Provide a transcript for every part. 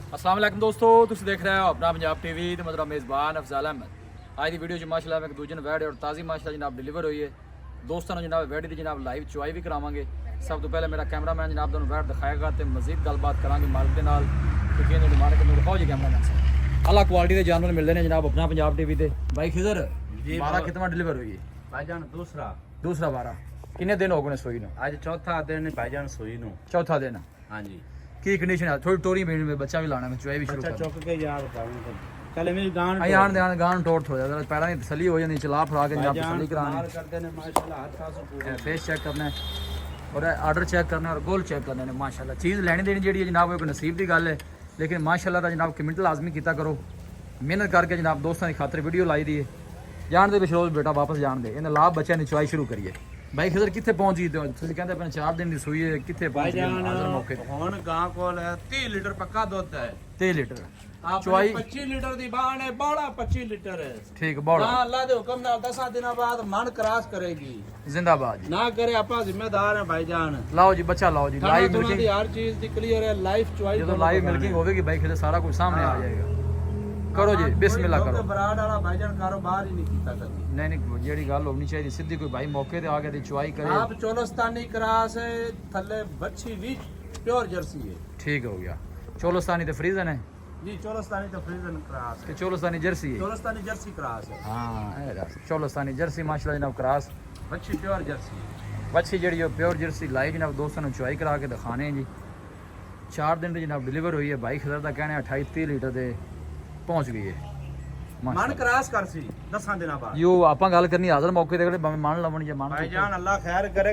अस्सलाम वालेकुम दोस्तों, तुम देख रहे हो अपना पंजाब टीवी तो मतलब मेज़बान अफजाल अहमद। आज की वीडियो माशाल्लाह मैं एक दूजे वैड और ताज़ी माशाल्लाह जनाब डिलीवर हुई है। दोस्तों जनाब वैड की जनाब लाइव चुआई भी करावांगे। सब तो पहले मेरा कैमरामैन जनाब तुहानू वैड दिखाएगा तो मजीद गलबात करांगे मालिक के नाल क्योंकि इन्होंने डिमांड करने दिखाओ जी कैमरामैन से अला क्वालिटी के जानवर मिलते हैं जनाब अपना पंजाब टीवी ते। भाई खिजर 12 कितना डिलीवर हुई है भाईजान दूसरा 12 कितने दिन हो गए सोई नु? आज चौथा दिन भाईजान सोई नु। चौथा दिन। हाँ जी की कंडीशन है? थोड़ी टोरी में बच्चा भी लाना है, चुआई भी शुरू अच्छा कर चौक के यार चले मेरी गान आन ध्यान गान टोट हो जाता है, पैरा नहीं तसली हो जाती, चला फड़ा के जनाब तसली करानी, करते ने माशाल्लाह हर खास पूरा फेस चेक करना है और आर्डर चेक करना है और गोल चेक करने ने। माशाल्लाह चीज़ लेनी देनी जी जनाब एक नसीब की गल है, लेकिन माशाल्लाह का जनाब कमेंट लाजमी किया करो, मेहनत करके जनाब दोस्तों की खातर वीडियो लाई दी है। जान दे बिशरोज बेटा वापस जान दे इन्हें लाभ बच्चा ने चुआई शुरू करिए। भाई खिजर कितने पहुंच गई तुम कहते अपने 4 दिन की सूई है, कितने पहुंच गए हाजिर मौके हुन गां कोल है 30 लीटर पक्का दुध है। 3 लीटर चुआई 25 लीटर दी बाण है, बड़ा 25 लीटर है। ठीक बड़ा हां अल्लाह दे हुक्म नाल 10 दिनों बाद मन क्रॉस करेगी। जिंदाबाद जी। ना करे आपा जिम्मेदार है भाईजान। लाओ जी बच्चा लाओ जी, लाइव मिल्किंग हर चीज दी क्लियर है, लाइव चुआई जो लाइव मिल्किंग होगी भाई खिजर सारा कुछ सामने आ जाएगा। करो जी बिस्मिल्लाह करो। बराड़ वाला भाईजान कारोबार ही नहीं कीता कभी। नहीं जेड़ी गल होनी चाहिए सीधी, कोई भाई मौके ते आके दी चुआई करे। आप चोलस्तानी क्रॉस है, थल्ले बच्ची भी प्योर जर्सी है। ठीक हो गया। चोलस्तानी ते फ्रीजन है जी, चोलस्तानी तो फ्रीजन क्रॉस ते है, चोलस्तानी जर्सी है। चोलस्तानी जर्सी क्रॉस है। हाँ चोलस्तानी जर्सी माशाल्लाह जनाब क्रॉस बच्ची प्योर जर्सी है। बच्ची जी प्योर जर्सी लाई जनाब दोस्तों ने चुआई करा के दिखाने जी। 4 दिन की जनाब डिलीवर हुई है। भाई खिजर का कहना 28-30 लीटर से पहुँच गई है। मन क्रॉस कर सी 10 दिनों बाद यो आपां गल करनी हाजिर मौके ते मन लवण जे मन भाईजान अल्लाह खैर करे।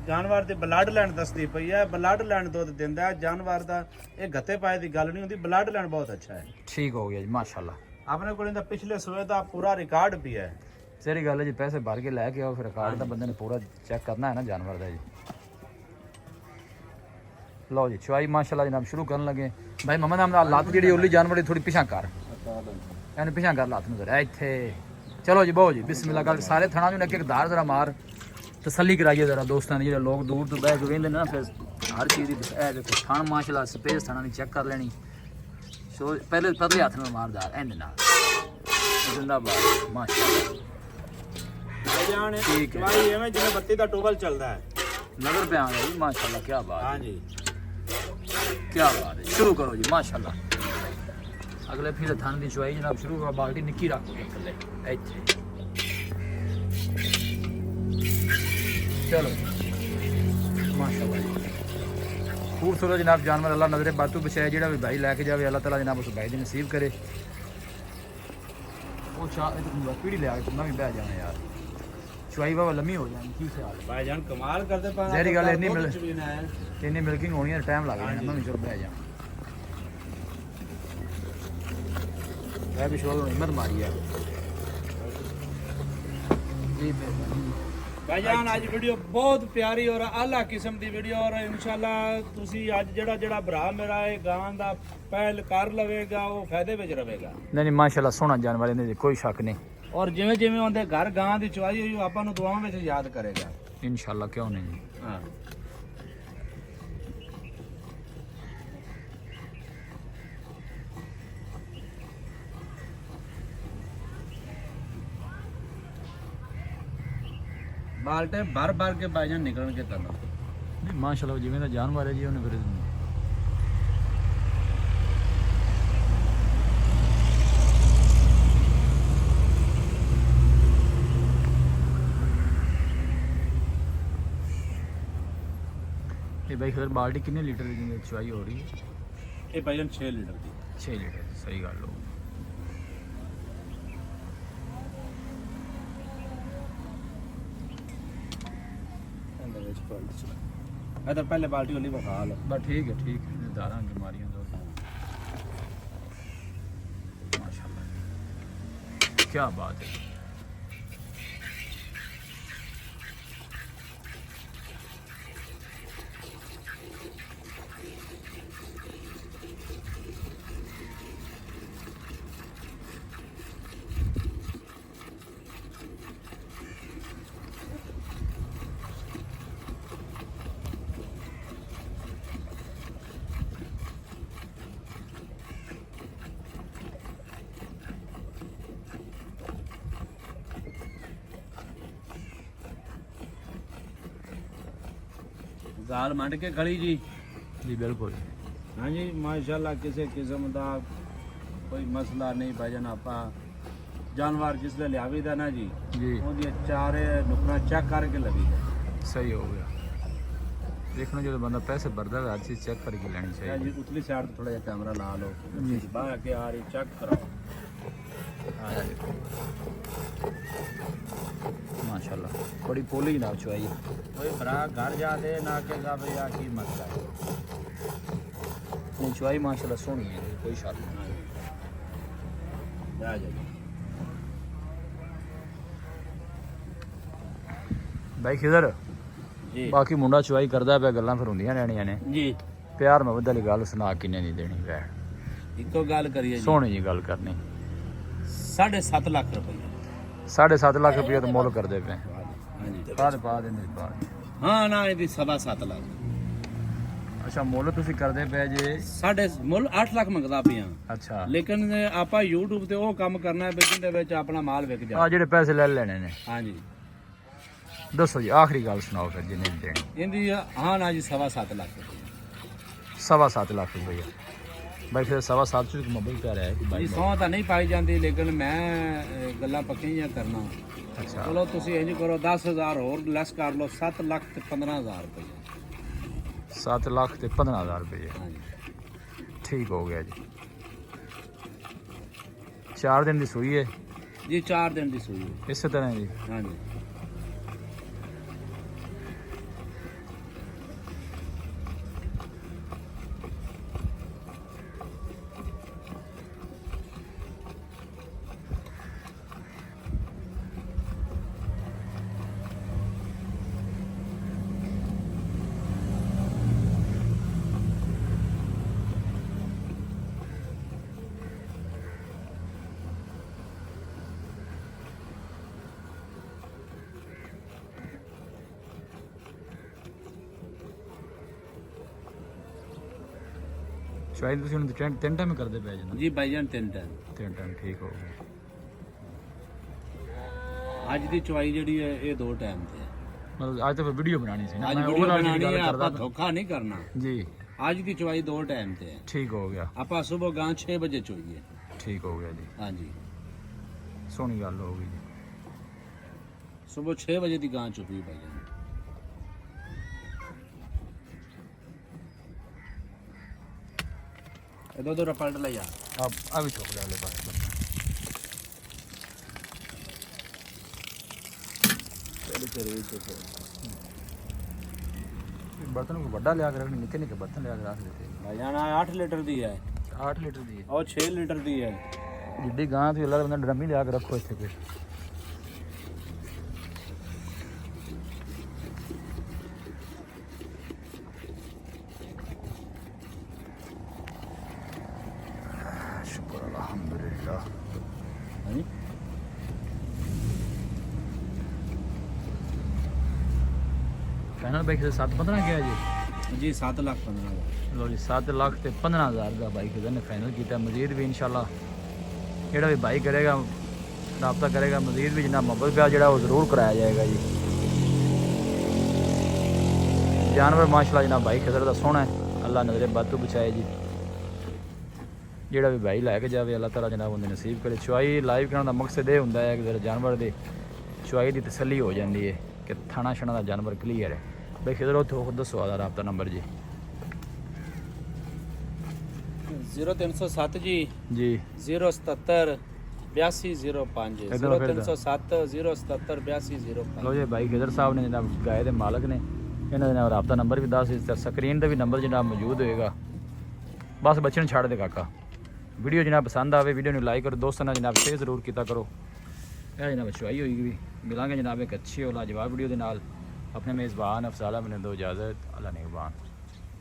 जानवर ਦੇ ਬਲੱਡ ਲੈਣ ਦੱਸਦੀ ਪਈ ਹੈ, ਬਲੱਡ ਲੈਣ ਦੁੱਧ ਦਿੰਦਾ ਹੈ ਜਾਨਵਰ ਦਾ। ਇਹ ਗੱਤੇ ਪਾਏ ਦੀ ਗੱਲ ਨਹੀਂ ਹੁੰਦੀ, ਬਲੱਡ ਲੈਣ ਬਹੁਤ ਅੱਛਾ ਹੈ। ठीक हो गया जी माशाल्लाह। ਆਪਣੇ ਕੋਲ ਇਹਦਾ ਪਿਛਲੇ ਸੂਏ ਦਾ ਪੂਰਾ ਰਿਕਾਰਡ ਵੀ ਹੈ। तेरी गल है जी, पैसे भर के लैके आओ फिर रिकॉर्ड तो बंदे ने पूरा चेक करना है ना जानवर का जी। लो जी चुआई माशाल्लाह जनाब शुरू करने लगे। भाई मम्मा नाम लात जी ओली जानवर की थोड़ी पिछा कर, यानी पिछा कर लात नजर इतने। चलो जी बहु जी बिस्मिल्लाह कर। सारे थना में एक धार जरा मार तसली कराइए जरा दोस्तों ने, जो लोग दूर तो बह के वेंदे ना फिर हर चीज़ की देखो थान माशाल्लाह स्पेस थाना नहीं चेक कर लेनी। सो पहले पतले हाथ में मारदार एंड ना जिंदाबाद माशाल्लाह। भाईजान ठीक है। चुआई एवें जिवें ਬੱਤੀ ਦਾ ਟੋਬਲ ਚੱਲਦਾ है। नजर पे आ रहा है माशाल्लाह, क्या बात हाँ है जी क्या बात है। शुरू करो जी माशाल्लाह। अगले फिर थान की चुआई जनाब शुरू करो। बाल्टी निक्की रखो थले इतने। चलो माशाल्लाह जी खूबसूरत जनाब जानवर अल्लाह नजरे बातू बचाए। जो भी भाई लैके जाए अल्लाह ताला जनाब उस भाई की नसीब करे। वो पीढ़ी लिया मैं भी बह जाना यार, चुआई बाबा लम्मी हो जानी की ख्याल है। भाईजान कमाल करते पाना जहरी गल इन्नी मिल है। इन्नी मिल्किंग होनी है टाइम लग जाना, मैं भी चलो बह जाना। मैं भी शोर हिम्मत मारी है जी। भाईजान आज वीडियो बहुत प्यारी और आला किस्म की वीडियो और इंशाल्लाह तुसी आज जेड़ा जेड़ा भरा मेरा है गां दा पहल कर लवेगा वो फायदे विच रहेगा। नहीं माशाल्लाह सोहना जानवर इन्हें कोई शक नहीं। और जिवें जिवें उनके घर गां दी चुआई होई आपां नूं दुआवां विच याद करेगा इंशाल्लाह क्यों नहीं। हां बाल्टे भर भर के भाईजान निकलन के तनो नहीं माशाल्लाह जिवें दा जानवर है जी उन्हें फिर ये भाई खैर बाल्टी कितने लीटर की चुआई हो रही है? ये भाईजान 6 लीटर दी 6 लीटर सही गल हो। मैं तो पहले बाल्टी वाली बखा लो। बस ठीक है दादा बीमारियां तो माशाल्लाह क्या बात है। ਗਾਲ ਮੰਡ ਕੇ ਖੜੀ ਜੀ ਜੀ ਬਿਲਕੁਲ ਹਾਂਜੀ ਮਾਸ਼ਾਅੱਲਾ ਕਿਸੇ ਕਿਸਮ ਦਾ ਕੋਈ ਮਸਲਾ ਨਹੀਂ ਭਾਜਨ ਆਪਾਂ ਜਾਨਵਰ ਜਿਸ ਦੇ ਲਿਆਵੀਦਾ ਨਾ ਜੀ ਜੀ ਉਹਦੀ ਚਾਰੇ ਨੁਕਰਾਂ ਚੈੱਕ ਕਰਕੇ ਲਵੀ ਸਹੀ ਹੋ ਗਿਆ ਦੇਖਣਾ ਜਦੋਂ ਬੰਦਾ ਪੈਸੇ ਭਰਦਾ ਹੈ ਹਰ ਚੀਜ਼ ਚੈੱਕ ਕਰਕੇ ਲੈਣੀ ਜੀ ਚਾਹੀਦੀ ਉਤਲੀ ਸਾਈਡ ਤੇ ਥੋੜਾ ਜਿਹਾ ਕੈਮਰਾ ਲਾ ਲਓ ਜੀ ਬਾਹਰ ਕੇ ਆ ਰਹੀ ਚੈੱਕ ਕਰਾਓ ਮਾਸ਼ਾਅੱਲਾ ਬੜੀ ਪੋਲੀ ਜਨਾਬ ਚੁਆਈ कोई भरा घर जाते ना कहेगा भैया की मसला है ਨਹੀਂ ਚੁਆਈ ਮਾਸ਼ਾਅੱਲਾ ਸੋਹਣੀ ਹੈ ਕੋਈ ਸ਼ੱਕ ਨਹੀਂ जा जाइए ਬਾਈ ਖਿਦਰ जी ਬਾਕੀ ਮੁੰਡਾ ਚੁਆਈ ਕਰਦਾ ਪਿਆ ਗੱਲਾਂ ਫਿਰ ਹੁੰਦੀਆਂ ਰਹਿਣੀਆਂ ਨੇ जी ਪਿਆਰ ਮੁਹੱਬਤ ਵਾਲੀ ਗੱਲ ਸੁਣਾ ਕਿੰਨੇ ਦੀ ਦੇਣੀ ਵੈ इको गल करिए जी ਸੋਹਣੀ ਜੀ ਗੱਲ ਕਰਨੀ 7.5 लाख रुपये 7.5 ਲੱਖ ਰੁਪਏ ਤਾਂ ਮੁੱਲ ਕਰਦੇ ਪਏ हाँ जी ਬਾਅਦ ਪਾ ਦਿੰਦੇ ਬਾਅਦ हाँ ना ये 7.5 लाख ਅੱਛਾ ਮੁੱਲ ਤੁਸੀਂ ਕਰਦੇ ਪਏ ਜੇ साढ़े मुल 8 लाख मंगदा पिया ਅੱਛਾ लेकिन आपा YouTube ਤੇ ਉਹ ਕੰਮ ਕਰਨਾ ਹੈ ਜਿੰਦੇ ਵਿੱਚ ਆਪਣਾ ਮਾਲ ਵਿਕ ਜਾ ਆ ਜਿਹੜੇ ਪੈਸੇ ਲੈ ਲੈਣੇ ਨੇ हाँ जी ਦੱਸੋ ਜੀ ਆਖਰੀ ਗੱਲ ਸੁਣਾਓ ਫਿਰ ਜਿੰਨੇ ਦੀ ਦੇਣੀ इंदी हाँ ना जी 7.5 लाख रुपये 7.5 ਲੱਖ ਰੁਪਏ ਬਾਈ ਫਿਰ 7.5 ਚ ਮੁਹੱਬਤ ਕਰ ਰਿਹਾ ਹੈ ਕਿ ਜੀ ਬਾਈ ਸੌ ਤਾਂ ਨਹੀਂ ਪਾਈ ਜਾਂਦੀ ਲੇਕਿਨ ਮੈਂ ਗੱਲਾਂ ਪੱਕੀਆਂ ਕਰਨਾ ਅੱਛਾ ਚਲੋ ਤੁਸੀਂ ਇੰਜ ਕਰੋ 10000 ਹੋਰ ਲੈਸ ਕਰ ਲਓ 7 ਲੱਖ ਤੇ 15000 ਰੁਪਏ 7 ਲੱਖ ਤੇ 15,000 ਰੁਪਏ ਹਾਂਜੀ ਠੀਕ ਹੋ ਗਿਆ ਜੀ 4 ਦਿਨ ਦੀ ਸੂਈ ਹੈ ਜੀ 4 ਦਿਨ ਦੀ ਸੂਈ ਹੈ। ਇਸੇ ਤਰ੍ਹਾਂ ਜੀ ਹਾਂਜੀ ਸ਼ਾਇਦ ਤੁਸੀਂ ਹੁਣ ਤਿੰਨ ਟਾਈਮ ਕਰਦੇ ਪਏ ਜੀ ਜੀ ਭਾਈਜਾਨ 3 ਟਾਈਮ ਤਿੰਨ ਟਾਈਮ ਠੀਕ ਹੋ ਗਿਆ ਅੱਜ ਦੀ ਚੁਆਈ ਜਿਹੜੀ ਹੈ ਇਹ 2 ਟਾਈਮ ਤੇ ਹੈ ਮਤਲਬ ਅੱਜ ਤਾਂ ਫਿਰ ਵੀਡੀਓ ਬਣਾਉਣੀ ਸੀ ਨਾ ਅੱਜ ਮੈਂ ਵੀਡੀਓ overall ਬਣਾਉਣੀ ਗੱਲ ਹੈ ਕਰਦਾ ਆਪਾਂ ਧੋਖਾ ਨਹੀਂ ਕਰਨਾ ਜੀ ਅੱਜ ਦੀ ਚੁਆਈ 2 ਟਾਈਮ ਤੇ ਹੈ ਠੀਕ ਹੋ ਗਿਆ ਆਪਾਂ ਸਵੇਰ ਗਾਂ 6 ਵਜੇ ਚੋਈਏ ਠੀਕ ਹੋ ਗਿਆ ਜੀ ਹਾਂਜੀ ਸੋਹਣੀ ਗੱਲ ਹੋ ਗਈ ਜੀ ਸਵੇਰ 6 ਵਜੇ ਦੀ ਗਾਂ ਚੁਪੀ ਭਾਈਜਾਨ ਇਹਦਾ ਦੋ ਰਪਲਟ ਲੈ ਜਾ ਆ ਵੀ ਚੁੱਕ ਲੈ ਲੈ ਬਸ ਚਲੋ ਚਲੇ ਚੁੱਪ ਬਰਤਨ ਨੂੰ ਵੱਡਾ ਲਿਆ ਕੇ ਰੱਖਣੀ ਨਿੱਕੇ ਨਿੱਕੇ ਬਰਤਨ ਲਿਆ ਕੇ ਰੱਖ ਦਿੱਤੇ ਭਾਈਜਾਨ 8 ਲੀਟਰ ਦੀ ਹੈ 8 ਲੀਟਰ ਦੀ ਉਹ 6 ਲੀਟਰ ਦੀ ਹੈ ਜਿੱਡੀ ਗਾਂ ਤੁਸੀਂ ਅੱਲਾ ਦਾ ਬੰਦਾ ਡਰਮੀ ਲਿਆ ਕੇ ਰੱਖੋ ਇੱਥੇ ਕੋਈ ਸ਼ੁਕਰ ਅਲਹਮਦੁਲਿਲਾ ਹਾਂਜੀ ਫਾਈਨਲ ਬਾਈਕ ਦੇ 7-15 ਗਿਆ ਜੀ ਜੀ 7 ਲੱਖ 15 ਲੋ ਜੀ 7 ਲੱਖ ਤੇ 15,000 ਦਾ ਬਾਈਕ ਇਹਨੇ ਫਾਈਨਲ ਕੀਤਾ ਮਜ਼ੀਦ ਵੀ ਇਨਸ਼ਾਅੱਲਾ ਜਿਹੜਾ ਵੀ ਬਾਈ ਕਰੇਗਾ ਰਾਬਤਾ ਕਰੇਗਾ ਮਜ਼ੀਦ ਵੀ ਜਿੰਨਾ ਮੁਹੱਬਤ ਪਿਆਰ ਜਿਹੜਾ ਉਹ ਜ਼ਰੂਰ ਕਰਾਇਆ ਜਾਏਗਾ ਜੀ ਜਾਨਵਰ ਮਾਸ਼ਾਅੱਲਾ ਜਿੰਨਾ ਬਾਈ ਖਿਦਰ ਦਾ ਸੋਹਣਾ ਹੈ ਅੱਲਾ ਨਜ਼ਰੇ ਬਦ ਤੋਂ ਬਚਾਏ ਜੀ ਜਿਹੜਾ ਵੀ ਬਾਈ ਲੈ ਕੇ ਜਾਵੇ ਅੱਲਾ ਤਾਲਾ ਜਨਾਬ ਉਹਦੇ ਨਸੀਬ ਕਰੇ ਚੁਆਈ ਲਾਈਵ ਕਰਨ ਦਾ ਮਕਸਦ ਇਹ ਹੁੰਦਾ ਹੈ ਕਿ ਜਿਹੜਾ ਜਾਨਵਰ ਦੇ ਚੁਆਈ ਦੀ ਤਸੱਲੀ ਹੋ ਜਾਂਦੀ ਹੈ ਕਿ ਥਾਣਾ ਛਣਾ ਦਾ ਜਾਨਵਰ ਕਲੀਅਰ ਹੈ ਬਾਈ ਖਿਦਰ ਉੱਥੋਂ ਖੁਦ ਦੱਸੋ ਆਦਾ ਰਾਬਤਾ ਨੰਬਰ ਜੀ 0307 ਜੀ ਜੀ 077 8205 ਇੱਧਰੋਂ ਫਿਰ 0307 077 8205 ਲੋ ਜੀ ਭਾਈ ਗਿਦਰ ਸਾਹਿਬ ਨੇ ਜਨਾਬ ਗਾਏ ਦੇ ਮਾਲਕ ਨੇ ਇਹਨਾਂ ਦੇ ਨਾਲ ਰਾਬਤਾ ਨੰਬਰ ਵੀ ਦੱਸ ਦਿੱਤਾ ਸਕਰੀਨ ਤੇ ਵੀ ਨੰਬਰ ਜਨਾਬ ਮੌਜੂਦ ਹੋਏਗਾ ਬਸ ਬੱਚੇ ਨੂੰ ਛੱਡ ਦੇ ਕਾਕਾ ਵੀਡੀਓ ਜਨਾਬ ਪਸੰਦ ਆਵੇ ਵੀਡੀਓ ਨੂੰ ਲਾਈਕ ਕਰੋ ਦੋਸਤਾਂ ਨਾਲ ਜਨਾਬ ਸ਼ੇਅਰ ਜ਼ਰੂਰ ਕੀਤਾ ਕਰੋ ਇਹ ਜਨਾਬ ਚੁਆਈ ਹੋਈ ਵੀ ਮਿਲਾਂਗੇ ਜਨਾਬ ਇੱਕ ਅੱਛੀ ਔਰ ਲਾਜਵਾਬ ਵੀਡੀਓ ਦੇ ਨਾਲ ਆਪਣੇ ਮੇਜ਼ਬਾਨ ਅਫਜ਼ਾਲਾ ਮੈਨੂੰ ਦੋ ਇਜਾਜ਼ਤ ਅੱਲਾ ਨਿਗਹਬਾਨ